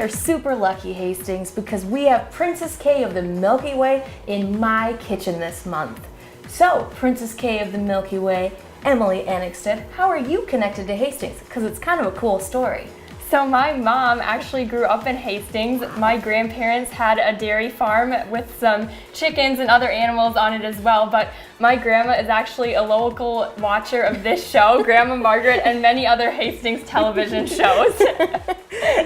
are super lucky, Hastings, because we have Princess K of the Milky Way in my kitchen this month. So, Princess K of the Milky Way, Emily Annexstad, how are you connected to Hastings? Because it's kind of a cool story. So my mom actually grew up in Hastings. My grandparents had a dairy farm with some chickens and other animals on it as well, but my grandma is actually a local watcher of this show, Grandma Margaret, and many other Hastings television shows.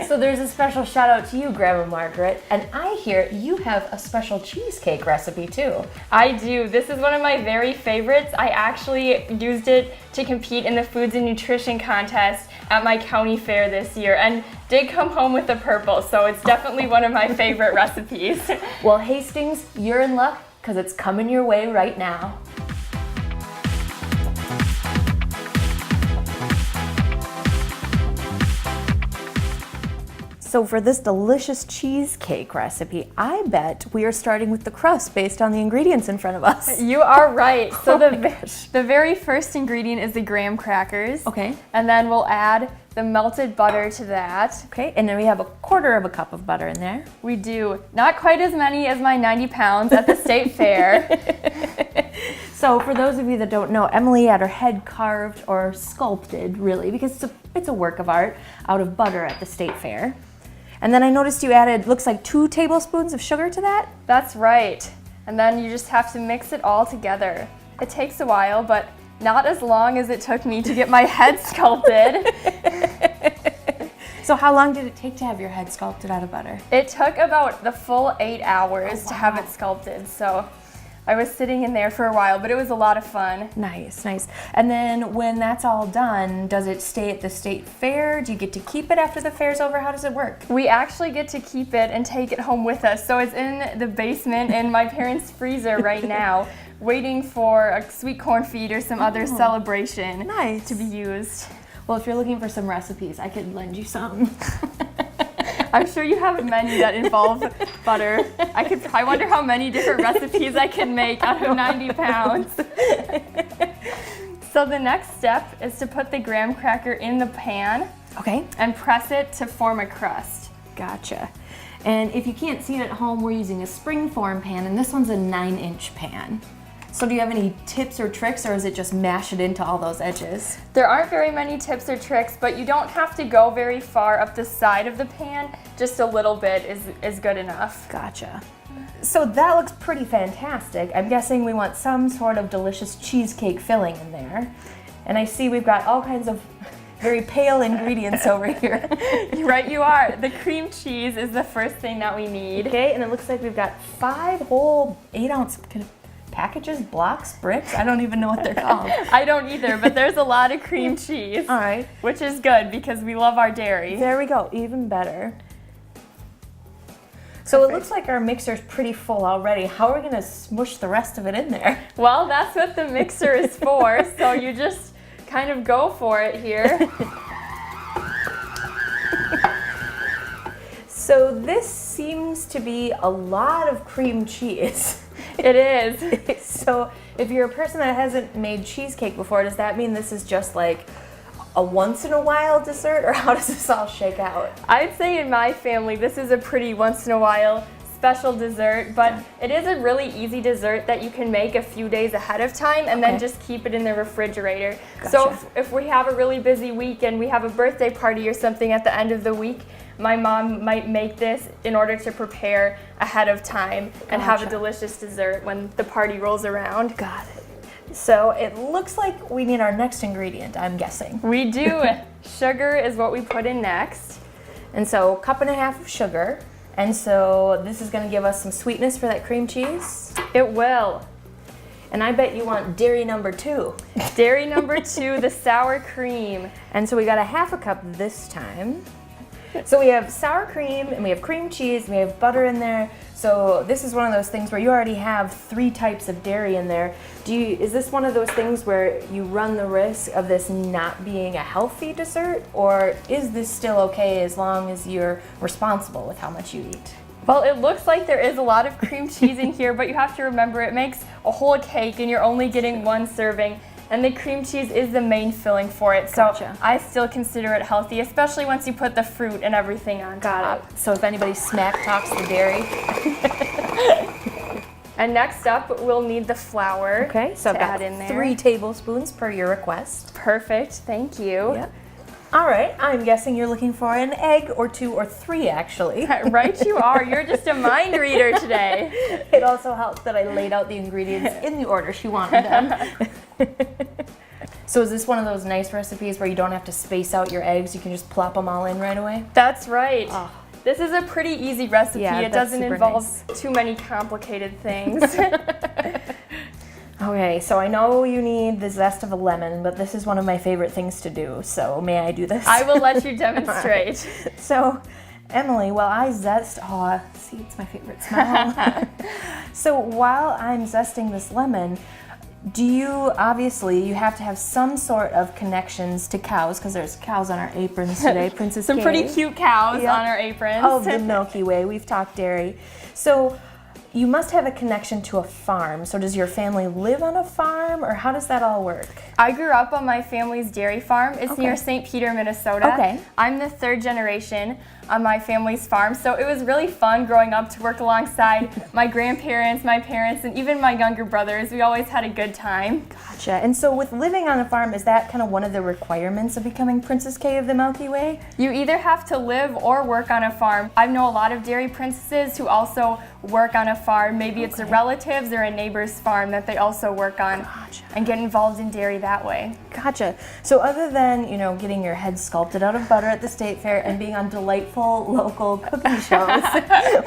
So there's a special shout out to you, Grandma Margaret, and I hear you have a special cheesecake recipe too. I do. This is one of my very favorites. I actually used it to compete in the Foods and Nutrition contest at my county fair this year and did come home with the purple, so it's definitely one of my favorite recipes. Well, Hastings, you're in luck because it's coming your way right now. So for this delicious cheesecake recipe, I bet we are starting with the crust based on the ingredients in front of us. You are right. So the very first ingredient is the graham crackers. Okay. And then we'll add the melted butter to that. Okay, and then we have a 1/4 cup of butter in there. We do. Not quite as many as my 90 pounds at the state fair. So for those of you that don't know, Emily had her head carved or sculpted, really, because it's a work of art, out of butter at the state fair. And then I noticed you added, looks like 2 tablespoons of sugar to that? That's right. And then you just have to mix it all together. It takes a while, but not as long as it took me to get my head sculpted. So how long did it take to have your head sculpted out of butter? It took about the full 8 hours to have it sculpted. So I was sitting in there for a while, but it was a lot of fun. Nice, nice. And then when that's all done, does it stay at the state fair? Do you get to keep it after the fair's over? How does it work? We actually get to keep it and take it home with us. So it's in the basement in my parents' freezer right now, waiting for a sweet corn feed or some other celebration to be used. Well, if you're looking for some recipes, I could lend you some. I'm sure you have a menu that involves butter. I wonder how many different recipes I can make out of 90 pounds. So the next step is to put the graham cracker in the pan. Okay. And press it to form a crust. Gotcha. And if you can't see it at home, we're using a springform pan, and this one's a 9-inch pan. So do you have any tips or tricks, or is it just mash it into all those edges? There aren't very many tips or tricks, but you don't have to go very far up the side of the pan. Just a little bit is good enough. Gotcha. So that looks pretty fantastic. I'm guessing we want some sort of delicious cheesecake filling in there. And I see we've got all kinds of very pale ingredients over here. Right, you are. The cream cheese is the first thing that we need. Okay, and it looks like we've got 5 whole 8-ounce packages, blocks, bricks. I don't even know what they're called. I don't either, but there's a lot of cream cheese. All right. Which is good because we love our dairy. There we go, even better. So it looks like our mixer's pretty full already. How are we gonna smush the rest of it in there? Well, that's what the mixer is for, so you just kind of go for it here. So this seems to be a lot of cream cheese. It is. So if you're a person that hasn't made cheesecake before, does that mean this is just like a once in a while dessert, or how does this all shake out? I'd say in my family this is a pretty once in a while special dessert, but it is a really easy dessert that you can make a few days ahead of time and then just keep it in the refrigerator. Gotcha. So if we have a really busy week and we have a birthday party or something at the end of the week, my mom might make this in order to prepare ahead of time and have a delicious dessert when the party rolls around. Got it. So it looks like we need our next ingredient, I'm guessing. We do. Sugar is what we put in next. And so 1.5 cups of sugar. And so this is going to give us some sweetness for that cream cheese. It will. And I bet you want dairy number 2. Dairy number 2, the sour cream. And so we got 1/2 cup this time. So we have sour cream, and we have cream cheese, and we have butter in there. So this is one of those things where you already have 3 types of dairy in there. Is this one of those things where you run the risk of this not being a healthy dessert, or is this still okay as long as you're responsible with how much you eat? Well, it looks like there is a lot of cream cheese in here, but you have to remember it makes a whole cake and you're only getting 1 serving. and the cream cheese is the main filling for it. Gotcha. So I still consider it healthy, especially once you put the fruit and everything on top. Got it. So if anybody smack talks the dairy. And next up, we'll need the flour. Okay, so I've to got add in there. 3 tablespoons per your request. Perfect, thank you. Yep. All right, I'm guessing you're looking for an egg or 2 or 3 actually. Right you are, you're just a mind reader today. It also helps that I laid out the ingredients in the order she wanted them. So is this one of those nice recipes where you don't have to space out your eggs, you can just plop them all in right away? That's right. Oh. This is a pretty easy recipe. Yeah, it that's doesn't super involve nice. too many complicated things. Okay, so I know you need the zest of a lemon, but this is one of my favorite things to do, so may I do this? I will let you demonstrate. So, Emily, while I zest, see, it's my favorite smell. So while I'm zesting this lemon, obviously you have to have some sort of connections to cows, because there's cows on our aprons today, Princess Some K. pretty cute cows Yep. on our aprons. Of the Milky Way, we've talked dairy. So you must have a connection to a farm. So does your family live on a farm, or how does that all work? I grew up on my family's dairy farm. It's Okay. near St. Peter, Minnesota. Okay. I'm the 3rd generation on my family's farm, so it was really fun growing up to work alongside my grandparents, my parents, and even my younger brothers. We always had a good time. Gotcha. And so with living on a farm, is that kind of one of the requirements of becoming Princess K of the Milky Way? You either have to live or work on a farm. I know a lot of dairy princesses who also work on a farm. Maybe it's a relative's or a neighbor's farm that they also work on. Gotcha. And get involved in dairy that way. Gotcha. So other than, getting your head sculpted out of butter at the state fair and being on delightful local cooking shows,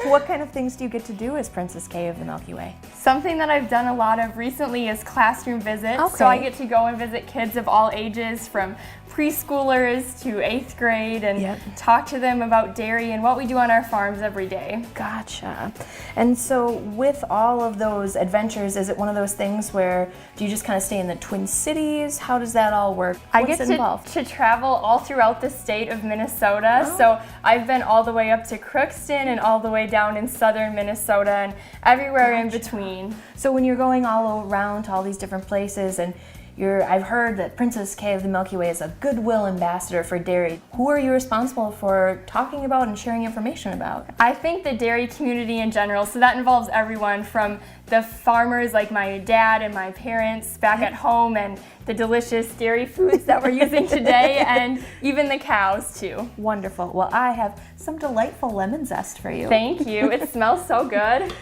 what kind of things do you get to do as Princess K of the Milky Way? Something that I've done a lot of recently is classroom visits. Okay. So I get to go and visit kids of all ages, from preschoolers to 8th grade, and Yep. talk to them about dairy and what we do on our farms every day. Gotcha. And so with all of those adventures, is it one of those things where do you just kind of stay in the Twin Cities? How does that all work? I What's get involved? to travel all throughout the state of Minnesota. So I've been all the way up to Crookston and all the way down in southern Minnesota and everywhere in between. So when you're going all around to all these different places and I've heard that Princess K of the Milky Way is a goodwill ambassador for dairy. Who are you responsible for talking about and sharing information about? I think the dairy community in general, so that involves everyone from the farmers like my dad and my parents back at home, and the delicious dairy foods that we're using today, and even the cows too. Wonderful. Well, I have some delightful lemon zest for you. Thank you. It smells so good.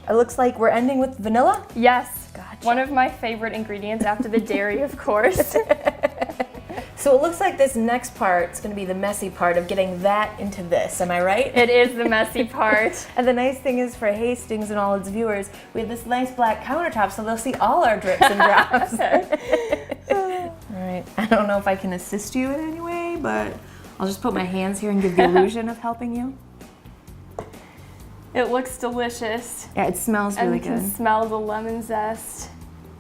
It looks like we're ending with vanilla. Yes. Gotcha. One of my favorite ingredients after the dairy, of course. So it looks like this next part is going to be the messy part of getting that into this. Am I right? It is the messy part. And the nice thing is for Hastings and all its viewers, we have this nice black countertop so they'll see all our drips and drops. All right. I don't know if I can assist you in any way, but I'll just put my hands here and give the illusion of helping you. It looks delicious. Yeah, it smells And really you can good. smell the lemon zest.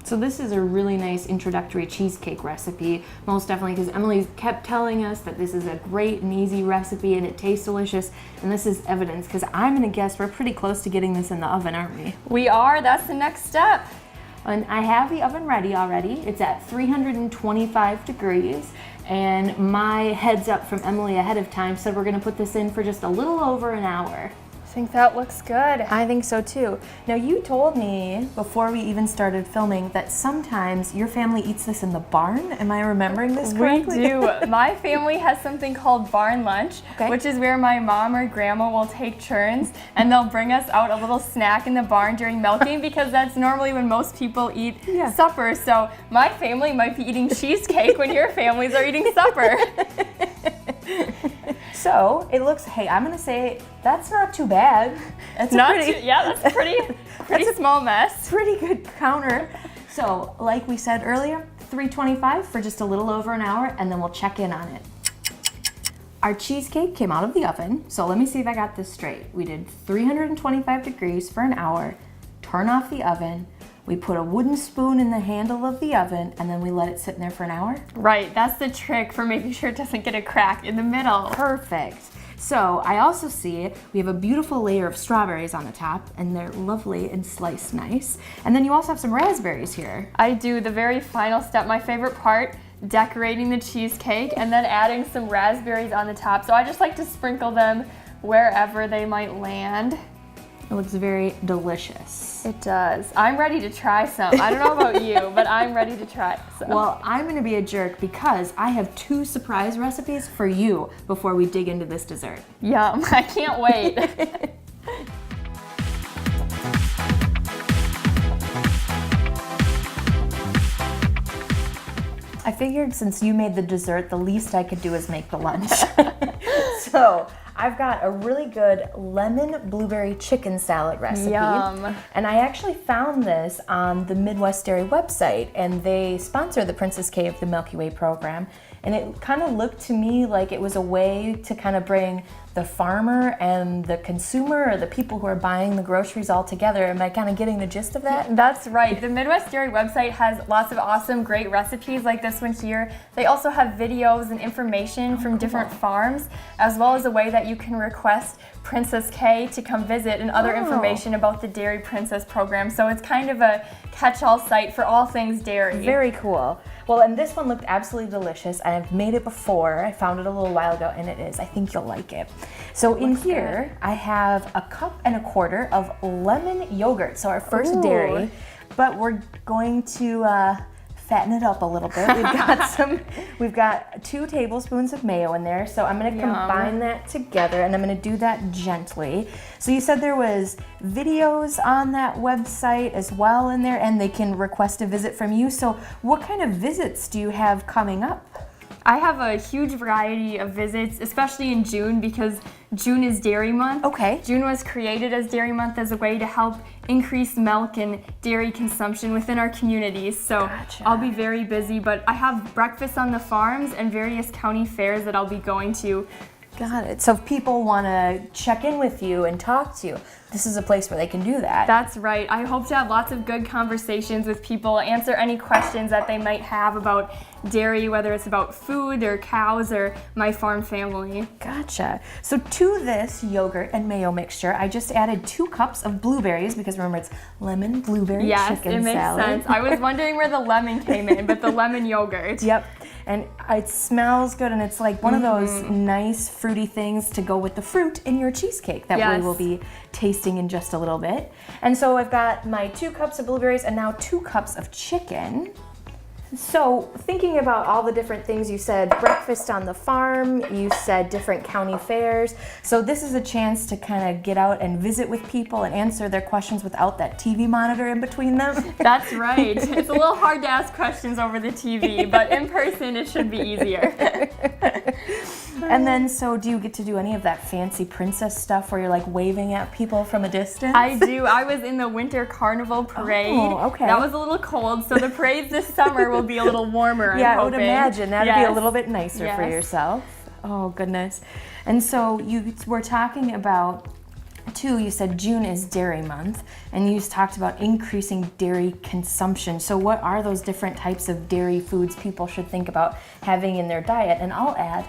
So this is a really nice introductory cheesecake recipe, most definitely, because Emily kept telling us that this is a great and easy recipe and it tastes delicious, and this is evidence, because I'm gonna guess we're pretty close to getting this in the oven, aren't we? We are, that's the next step. And I have the oven ready already. It's at 325 degrees, and my heads up from Emily ahead of time said we're gonna put this in for just a little over an hour. I think that looks good. I think so too. Now you told me before we even started filming that sometimes your family eats this in the barn. Am I remembering this correctly? We do. My family has something called barn lunch, Okay. which is where my mom or grandma will take turns and they'll bring us out a little snack in the barn during milking, because that's normally when most people eat Yeah. supper. So my family might be eating cheesecake when your families are eating supper. So it looks, hey, I'm gonna say that's not too bad. That's Not a pretty, too, yeah, that's a pretty small mess. pretty good counter. So like we said earlier, 325 for just a little over an hour, and then we'll check in on it. Our cheesecake came out of the oven, so let me see if I got this straight. We did 325 degrees for an hour, turn off the oven, we put a wooden spoon in the handle of the oven, and then we let it sit in there for an hour. Right, that's the trick for making sure it doesn't get a crack in the middle. Perfect. So I also see we have a beautiful layer of strawberries on the top, and they're lovely and sliced nice. And then you also have some raspberries here. I do. The very final step, my favorite part, decorating the cheesecake and then adding some raspberries on the top. So I just like to sprinkle them wherever they might land. It looks very delicious. It does. I'm ready to try some. I don't know about you, but I'm ready to try some. Well, I'm gonna be a jerk because I have 2 surprise recipes for you before we dig into this dessert. Yum, I can't wait. I figured since you made the dessert, the least I could do is make the lunch. So I've got a really good lemon blueberry chicken salad recipe. Yum. And I actually found this on the Midwest Dairy website, and they sponsor the Princess K of the Milky Way program. And it kind of looked to me like it was a way to kind of bring the farmer and the consumer, or the people who are buying the groceries all together. Am I kind of getting the gist of that? That's right. The Midwest Dairy website has lots of awesome, great recipes like this one here. They also have videos and information from different farms, as well as a way that you can request Princess K to come visit and other information about the Dairy Princess program. So it's kind of a catch-all site for all things dairy. Very cool. Well, and this one looked absolutely delicious. I've made it before. I found it a little while ago, and it is. I think you'll like it. So in here, I have 1.25 cups of lemon yogurt. So our first dairy, but we're going to fatten it up a little bit. We've got 2 tablespoons of mayo in there. So I'm gonna combine that together, and I'm gonna do that gently. So you said there was videos on that website as well in there, and they can request a visit from you. So what kind of visits do you have coming up? I have a huge variety of visits, especially in June, because June is Dairy Month. Okay. June was created as Dairy Month as a way to help increase milk and dairy consumption within our communities. So I'll be very busy, but I have breakfast on the farms and various county fairs that I'll be going to. Got it. So if people want to check in with you and talk to you, this is a place where they can do that. That's right. I hope to have lots of good conversations with people, answer any questions that they might have about dairy, whether it's about food or cows or my farm family. Gotcha. So to this yogurt and mayo mixture, I just added 2 cups of blueberries, because remember, it's lemon blueberry chicken salad. Yes, it makes sense. I was wondering where the lemon came in, but the lemon yogurt. Yep. And it smells good, and it's like one of those nice fruity things to go with the fruit in your cheesecake that we will be tasting in just a little bit. And so I've got my 2 cups of blueberries and now 2 cups of chicken. So thinking about all the different things you said, breakfast on the farm, you said different county fairs. So this is a chance to kind of get out and visit with people and answer their questions without that TV monitor in between them. That's right. It's a little hard to ask questions over the TV, but in person it should be easier. And then, so do you get to do any of that fancy princess stuff where you're like waving at people from a distance? I do. I was in the winter carnival parade. Oh, okay. That was a little cold, so the parades this summer will be a little warmer. Yeah, I would imagine that'd be a little bit nicer for Yes. yourself. Oh goodness. And so you were talking about too, you said June is Dairy Month, and you talked about increasing dairy consumption. So what are those different types of dairy foods people should think about having in their diet? And I'll add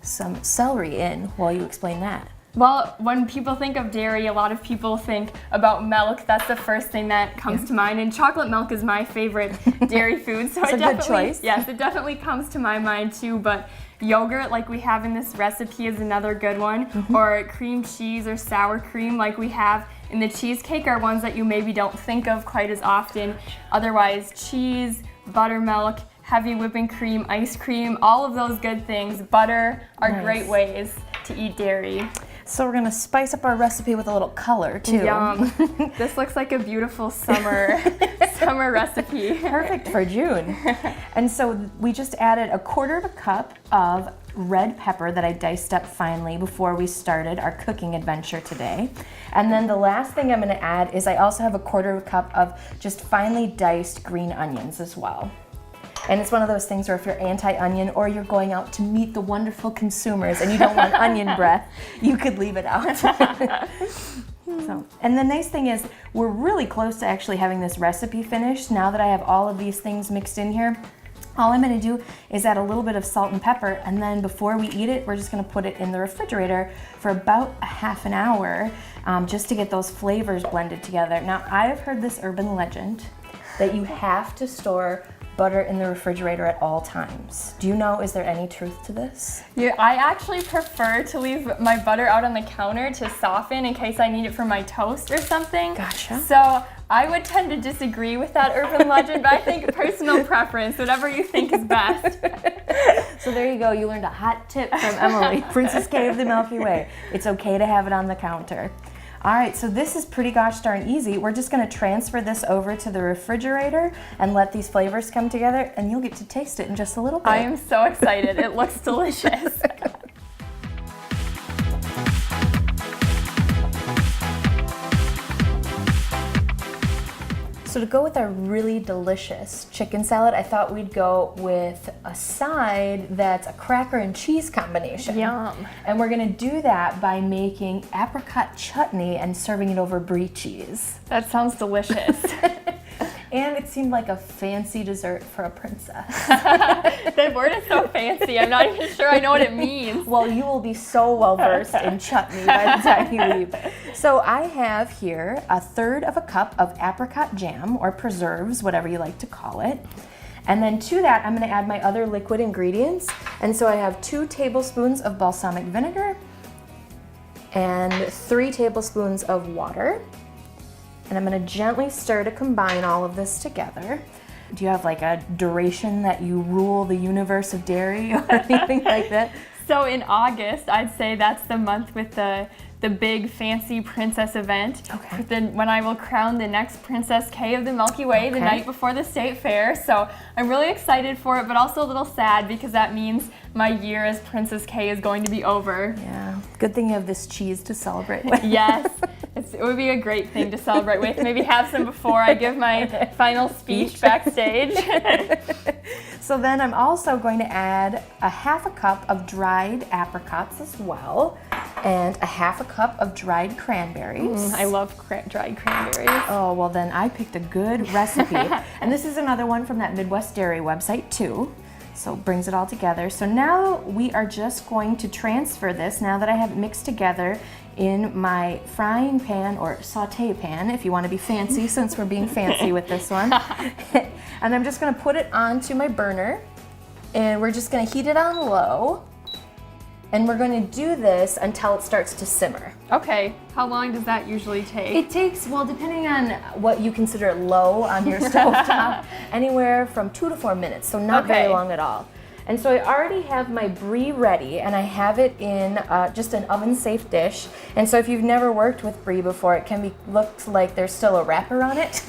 some celery in while you explain that. Well, when people think of dairy, a lot of people think about milk. That's the first thing that comes to mind. And chocolate milk is my favorite dairy food. So it's a good choice. Yes, it definitely comes to my mind too. But yogurt, like we have in this recipe, is another good one. Or cream cheese or sour cream, like we have in the cheesecake, are ones that you maybe don't think of quite as often. Otherwise, cheese, buttermilk, heavy whipping cream, ice cream, all of those good things. Butter are great ways to eat dairy. So we're gonna spice up our recipe with a little color too. Yum. This looks like a beautiful summer recipe. Perfect for June. And so we just added 1/4 cup of red pepper that I diced up finely before we started our cooking adventure today. And then the last thing I'm gonna add is I also have 1/4 cup of just finely diced green onions as well. And it's one of those things where if you're anti-onion or you're going out to meet the wonderful consumers and you don't want onion breath, you could leave it out. So, and the nice thing is we're really close to actually having this recipe finished. Now that I have all of these things mixed in here, All I'm gonna do is add a little bit of salt and pepper, and then before we eat it, we're just gonna put it in the refrigerator for about a half an hour, just to get those flavors blended together. Now, I have heard this urban legend that you have to store butter in the refrigerator at all times. Do you know, is there any truth to this? Yeah, I actually prefer to leave my butter out on the counter to soften in case I need it for my toast or something. Gotcha. So I would tend to disagree with that urban legend, but I think personal preference, whatever you think is best. So there you go, you learned a hot tip from Emily, Princess K of the Milky Way. It's okay to have it on the counter. All right, so this is pretty gosh darn easy. We're just gonna transfer this over to the refrigerator and let these flavors come together, and you'll get to taste it in just a little bit. I am so excited. It looks delicious. So to go with our really delicious chicken salad, I thought we'd go with a side that's a cracker and cheese combination. Yum. And we're gonna do that by making apricot chutney and serving it over brie cheese. That sounds delicious. And it seemed like a fancy dessert for a princess. That word is so fancy. I'm not even sure I know what it means. Well, you will be so well versed in chutney by the time you leave. So I have here 1/3 of a cup of apricot jam, or preserves, whatever you like to call it. And then to that, I'm gonna add my other liquid ingredients. And so I have 2 tablespoons of balsamic vinegar and 3 tablespoons of water. And I'm gonna gently stir to combine all of this together. Do you have like a duration that you rule the universe of dairy or anything like that? So in August, I'd say that's the month with the big fancy princess event. Okay. Then when I will crown the next Princess K of the Milky Way the Okay. night before the state fair. So I'm really excited for it, but also a little sad because that means my year as Princess K is going to be over. Yeah, good thing you have this cheese to celebrate with. Yes, it would be a great thing to celebrate with. Maybe have some before I give my final speech backstage. So then I'm also going to add a 1/2 cup of dried apricots as well, and a 1/2 cup of dried cranberries. I love dried cranberries. Oh, well then I picked a good recipe. And this is another one from that Midwest Dairy website too. So it brings it all together. So now we are just going to transfer this, now that I have it mixed together, in my frying pan, or saute pan if you want to be fancy, since we're being fancy with this one. And I'm just going to put it onto my burner, and we're just going to heat it on low. And we're going to do this until it starts to simmer. Okay, how long does that usually take? It takes, well, depending on what you consider low on your stovetop, anywhere from 2 to 4 minutes, so not very Okay. long at all. And so I already have my brie ready, and I have it in just an oven-safe dish. And so if you've never worked with brie before, it can look like there's still a wrapper on it.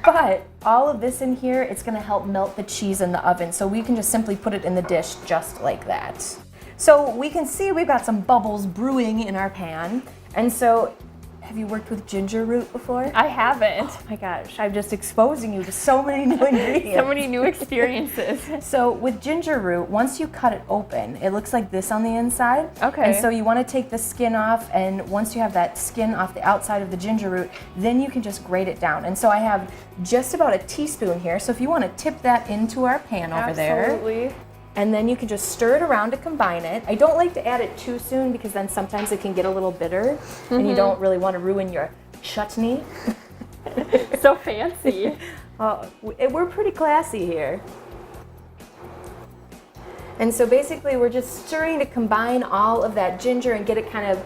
But all of this in here, it's gonna help melt the cheese in the oven, so we can just simply put it in the dish just like that. So we can see we've got some bubbles brewing in our pan. And so, have you worked with ginger root before? I haven't. Oh my gosh, I'm just exposing you to so many new ingredients. So many new experiences. So with ginger root, once you cut it open, it looks like this on the inside. Okay. And so you want to take the skin off, and once you have that skin off the outside of the ginger root, then you can just grate it down. And so I have just about a teaspoon here. So if you want to tip that into our pan over there. Absolutely. And then you can just stir it around to combine it. I don't like to add it too soon because then sometimes it can get a little bitter and you don't really want to ruin your chutney. So fancy. We're pretty classy here. And so basically we're just stirring to combine all of that ginger and get it kind of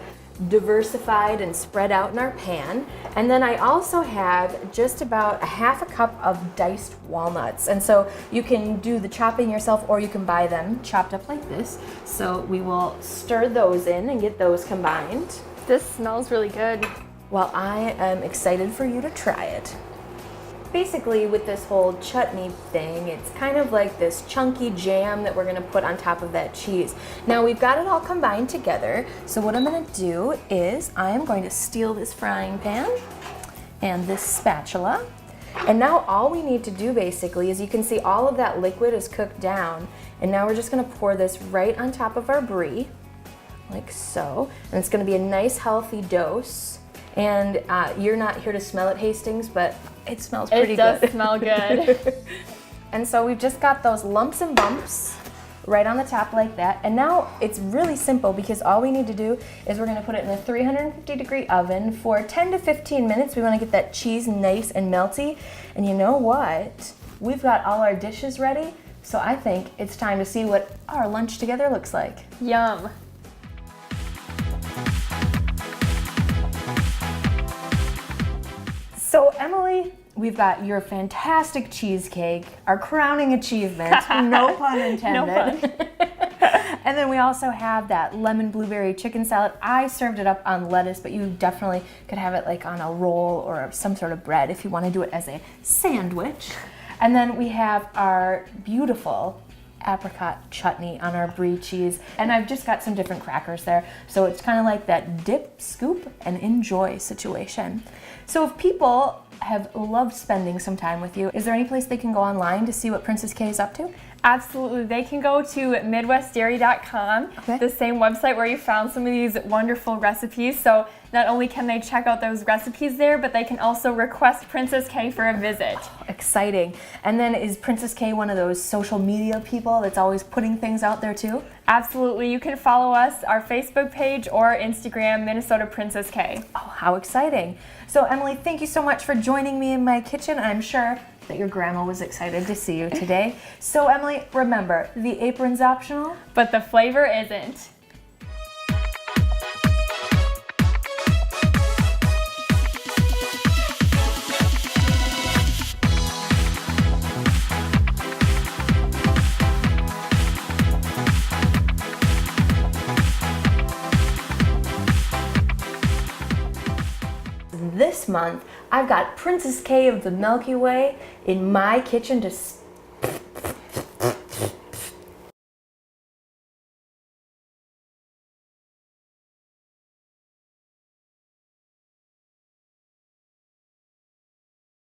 diversified and spread out in our pan. And then I also have just about a 1/2 cup of diced walnuts. And so you can do the chopping yourself, or you can buy them chopped up like this. So we will stir those in and get those combined. This smells really good. Well, I am excited for you to try it. Basically, with this whole chutney thing, it's kind of like this chunky jam that we're gonna put on top of that cheese. Now we've got it all combined together, so what I'm gonna do is I am going to steal this frying pan and this spatula. And now all we need to do basically is, you can see all of that liquid is cooked down, and now we're just gonna pour this right on top of our brie, like so. And it's gonna be a nice healthy dose. And you're not here to smell it, Hastings, but it smells pretty good. It does smell good. And so we've just got those lumps and bumps right on the top like that. And now it's really simple because all we need to do is we're gonna put it in a 350-degree oven for 10 to 15 minutes. We wanna get that cheese nice and melty. And you know what? We've got all our dishes ready, so I think it's time to see what our lunch together looks like. Yum. So Emily, we've got your fantastic cheesecake, our crowning achievement, no pun intended. No pun. And then we also have that lemon blueberry chicken salad. I served it up on lettuce, but you definitely could have it like on a roll or some sort of bread if you want to do it as a sandwich. And then we have our beautiful apricot chutney on our brie cheese. And I've just got some different crackers there. So it's kind of like that dip, scoop, and enjoy situation. So if people have loved spending some time with you, is there any place they can go online to see what Princess K is up to? Absolutely. They can go to midwestdairy.com, Okay. the same website where you found some of these wonderful recipes. So not only can they check out those recipes there, but they can also request Princess K for a visit. Exciting. And then is Princess K one of those social media people that's always putting things out there too? Absolutely. You can follow us, our Facebook page or Instagram, Minnesota Princess K. Oh, how exciting. So Emily, thank you so much for joining me in my kitchen. I'm sure that your grandma was excited to see you today. So Emily, remember, the apron's optional, But the flavor isn't. This month, I've got Princess K of the Milky Way in my kitchen to